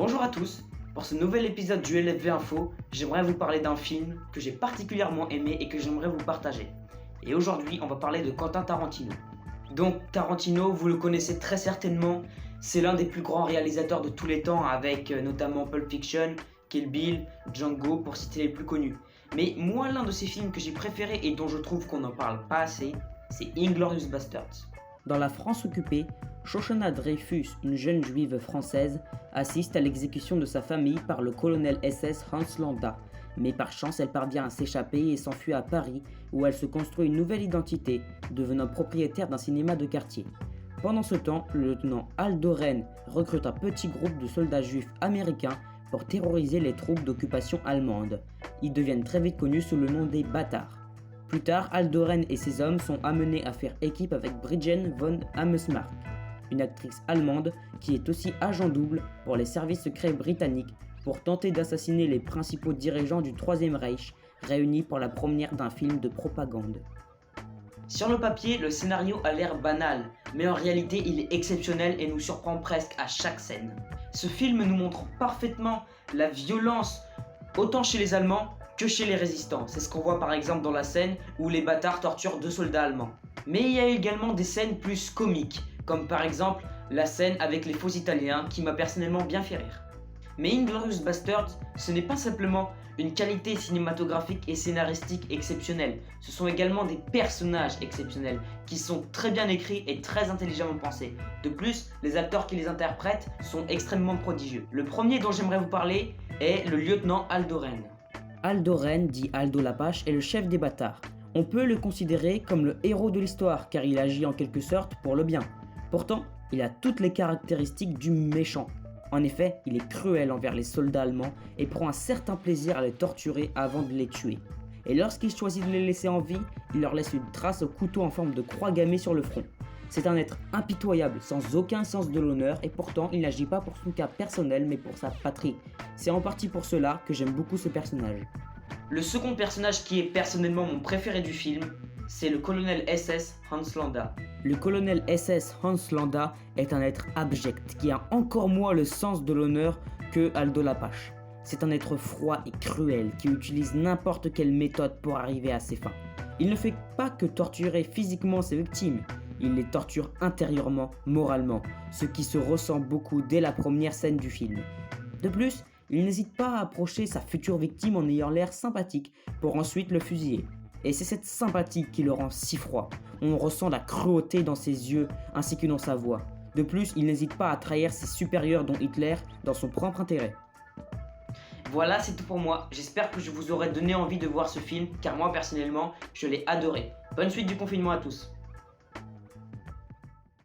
Bonjour à tous, pour ce nouvel épisode du LFV Info, j'aimerais vous parler d'un film que j'ai particulièrement aimé et que j'aimerais vous partager. Et aujourd'hui, on va parler de Quentin Tarantino. Donc Tarantino, vous le connaissez très certainement, c'est l'un des plus grands réalisateurs de tous les temps avec notamment Pulp Fiction, Kill Bill, Django pour citer les plus connus. Mais moi, l'un de ses films que j'ai préféré et dont je trouve qu'on n'en parle pas assez, c'est Inglourious Basterds. Dans la France occupée, Shoshana Dreyfus, une jeune juive française, assiste à l'exécution de sa famille par le colonel SS Hans Landa. Mais par chance, elle parvient à s'échapper et s'enfuit à Paris, où elle se construit une nouvelle identité, devenant propriétaire d'un cinéma de quartier. Pendant ce temps, le lieutenant Aldo Ren recrute un petit groupe de soldats juifs américains pour terroriser les troupes d'occupation allemandes. Ils deviennent très vite connus sous le nom des bâtards. Plus tard, Aldo Ren et ses hommes sont amenés à faire équipe avec Bridget von Hammersmark, une actrice allemande qui est aussi agent double pour les services secrets britanniques pour tenter d'assassiner les principaux dirigeants du Troisième Reich réunis pour la première d'un film de propagande. Sur le papier, le scénario a l'air banal, mais en réalité il est exceptionnel et nous surprend presque à chaque scène. Ce film nous montre parfaitement la violence autant chez les Allemands que chez les résistants. C'est ce qu'on voit par exemple dans la scène où les bâtards torturent 2 soldats allemands. Mais il y a également des scènes plus comiques, comme par exemple la scène avec les faux italiens qui m'a personnellement bien fait rire. Mais Inglourious Basterds, ce n'est pas simplement une qualité cinématographique et scénaristique exceptionnelle, ce sont également des personnages exceptionnels qui sont très bien écrits et très intelligemment pensés. De plus, les acteurs qui les interprètent sont extrêmement prodigieux. Le premier dont j'aimerais vous parler est le lieutenant Aldo Ren. Aldo Ren, dit Aldo Lapache, est le chef des bâtards. On peut le considérer comme le héros de l'histoire car il agit en quelque sorte pour le bien. Pourtant, il a toutes les caractéristiques du méchant. En effet, il est cruel envers les soldats allemands et prend un certain plaisir à les torturer avant de les tuer. Et lorsqu'il choisit de les laisser en vie, il leur laisse une trace au couteau en forme de croix gammée sur le front. C'est un être impitoyable, sans aucun sens de l'honneur, et pourtant il n'agit pas pour son cas personnel mais pour sa patrie. C'est en partie pour cela que j'aime beaucoup ce personnage. Le second personnage qui est personnellement mon préféré du film, c'est le colonel SS Hans Landa. Le colonel SS Hans Landa est un être abject qui a encore moins le sens de l'honneur que Aldo Lapache. C'est un être froid et cruel qui utilise n'importe quelle méthode pour arriver à ses fins. Il ne fait pas que torturer physiquement ses victimes, il les torture intérieurement, moralement, ce qui se ressent beaucoup dès la première scène du film. De plus, il n'hésite pas à approcher sa future victime en ayant l'air sympathique pour ensuite le fusiller. Et c'est cette sympathie qui le rend si froid. On ressent la cruauté dans ses yeux ainsi que dans sa voix. De plus, il n'hésite pas à trahir ses supérieurs dont Hitler dans son propre intérêt. Voilà, c'est tout pour moi. J'espère que je vous aurai donné envie de voir ce film car moi personnellement, je l'ai adoré. Bonne suite du confinement à tous.